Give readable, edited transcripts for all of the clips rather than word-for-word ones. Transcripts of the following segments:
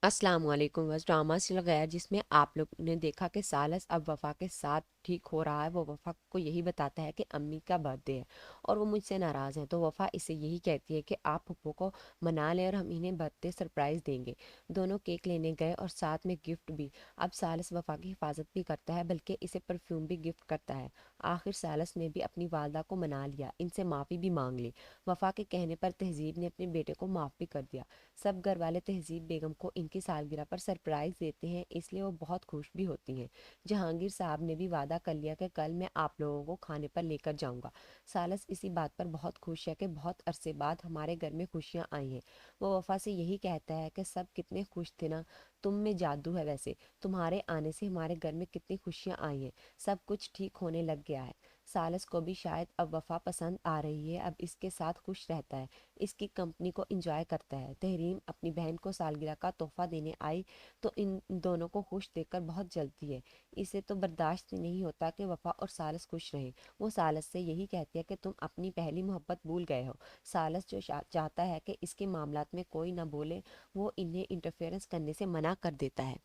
अस्सलाम वालेकुम। बस ड्रामा चल गया जिसमें आप लोग ने देखा कि सालस अब वफ़ा के साथ ठीक हो रहा है। वो वफ़ा को यही बताता है कि अम्मी का बर्थडे है और वो मुझसे नाराज़ हैं। तो वफ़ा इसे यही कहती है कि आप पप्पू को मना लें और हम इन्हें बर्थडे सरप्राइज़ देंगे। दोनों केक लेने गए और साथ में गिफ्ट भी। अब सालस वफ़ा की हिफाजत भी करता है, बल्कि इसे परफ्यूम भी गिफ्ट करता है। आखिर सालस ने भी अपनी वालदा को मना लिया, इनसे माफ़ी भी मांग ली। वफ़ा के कहने पर तहजीब ने अपने बेटे को माफ़ भी कर दिया। सब घर वाले तहजीब बेगम को इनकी सालगिरह पर सरप्राइज देते हैं, इसलिए वो बहुत खुश भी होती हैं। जहांगीर साहब ने भी वादा कर लिया कि कल मैं आप लोगों को खाने पर लेकर जाऊंगा। सालस इसी बात पर बहुत खुश है कि बहुत अरसे बाद हमारे घर में खुशियां आई हैं। वो वफा से यही कहता है कि सब कितने खुश थे ना, तुम में जादू है वैसे, तुम्हारे आने से हमारे घर में कितनी खुशियां आई हैं, सब कुछ ठीक होने लग गया है। सालस को भी शायद अब वफा पसंद आ रही है, अब इसके साथ खुश रहता है, इसकी कंपनी को एंजॉय करता है। तहरीम अपनी बहन को सालगिरह का तोहफा देने आई तो इन दोनों को खुश देखकर बहुत जलती है। इसे तो बर्दाश्त ही नहीं होता कि वफा और सालस खुश रहें। वो सालस से यही कहती है कि तुम अपनी पहली मोहब्बत भूल गए हो। सालस जो चाहता है कि इसके मामलात में कोई ना बोले, वो इन्हें इंटरफेरेंस करने से मना कर देता है।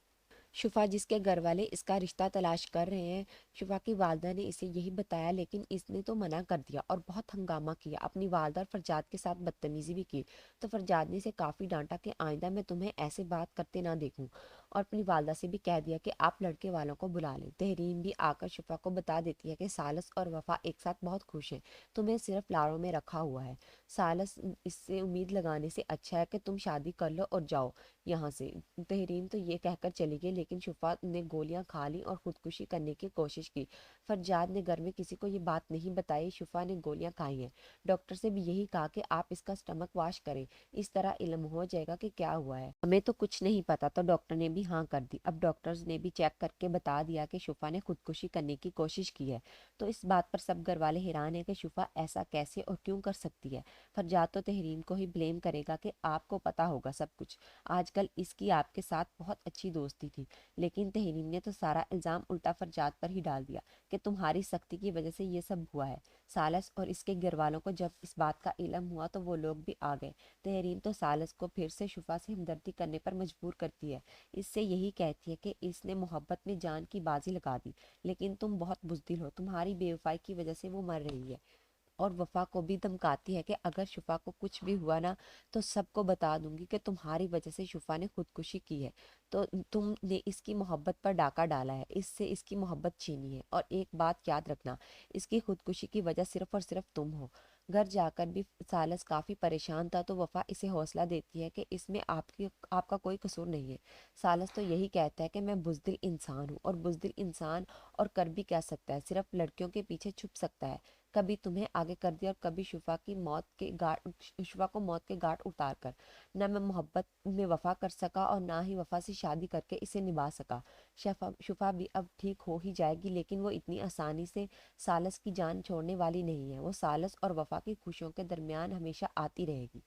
शुफा जिसके घर वाले इसका रिश्ता तलाश कर रहे हैं, शुफा की वालदा ने इसे यही बताया, लेकिन इसने तो मना कर दिया और बहुत हंगामा किया। अपनी वालदा और फरजाद के साथ बदतमीजी भी की। तो फरजाद ने इसे काफ़ी डांटा कि आइंदा मैं तुम्हें ऐसे बात करते ना देखूं, और अपनी वालदा से भी कह दिया कि आप लड़के वालों को बुला लें। तहरीम भी आकर शुफा को बता देती है कि सालस और वफा एक साथ बहुत खुश हैं, तुम्हें सिर्फ लाड़ों में रखा हुआ है। सालस इससे उम्मीद लगाने से अच्छा है कि तुम शादी कर लो और जाओ यहाँ से। तहरीम तो ये कहकर चली गई, लेकिन शुफा ने गोलियां खा ली और खुदकुशी करने की कोशिश की। फरजाद ने घर में किसी को ये बात नहीं बताई, शुफा ने गोलियां खाई हैं। डॉक्टर से भी यही कहा कि आप इसका स्टमक वॉश करें, इस तरह इल्म हो जाएगा कि क्या हुआ है। हमें तो कुछ नहीं पता, तो डॉक्टर ने भी हाँ कर दी। अब डॉक्टर्स ने भी चेक करके बता दिया कि शुफा ने खुदकुशी करने की कोशिश की है। तो इस बात पर सब घर वाले हैरान है कि शुफा ऐसा कैसे और क्यों कर सकती है। फरजाद तो तहरीम को ही ब्लेम करेगा कि आपको पता होगा सब कुछ, आजकल इसकी आपके साथ बहुत अच्छी दोस्ती थी। लेकिन तहरीम ने तो सारा इल्ज़ाम उल्टा फरजाद पर ही डाल दिया कि तुम्हारी सख्ती की वजह से ये सब हुआ है। सालस और इसके घर वालों को जब इस बात का इल्म हुआ तो वो लोग भी आ गए। तहरीम तो सालस को फिर से शुफा से हमदर्दी करने पर मजबूर करती है। इससे यही कहती है कि इसने मोहब्बत में जान की बाजी लगा दी, लेकिन तुम बहुत बुज़दिल हो, तुम्हारी बेवफाई की वजह से वो मर रही है। और वफा को भी धमकाती है कि अगर शुफा को कुछ भी हुआ ना, तो सबको बता दूंगी कि तुम्हारी वजह से शुफा ने खुदकुशी की है। तो तुमने इसकी मोहब्बत पर डाका डाला है, इससे इसकी मोहब्बत छीनी है, और एक बात याद रखना, इसकी खुदकुशी की वजह सिर्फ और सिर्फ तुम हो। घर जाकर भी सालस काफ़ी परेशान था, तो वफा इसे हौसला देती है कि इसमें आपका कोई कसूर नहीं है। सालस तो यही कहता है कि मैं बुज़दिल इंसान हूँ, और बुज़दिल इंसान और कर भी क्या सकता है, सिर्फ लड़कियों के पीछे छुप सकता है। कभी तुम्हें आगे कर दिया और कभी शुफा को मौत के घाट उतार कर। न मैं मोहब्बत में वफा कर सका और ना ही वफा से शादी करके इसे निभा सका। शुफा भी अब ठीक हो ही जाएगी, लेकिन वो इतनी आसानी से सालस की जान छोड़ने वाली नहीं है। वो सालस और वफा की खुशियों के दरमियान हमेशा आती रहेगी।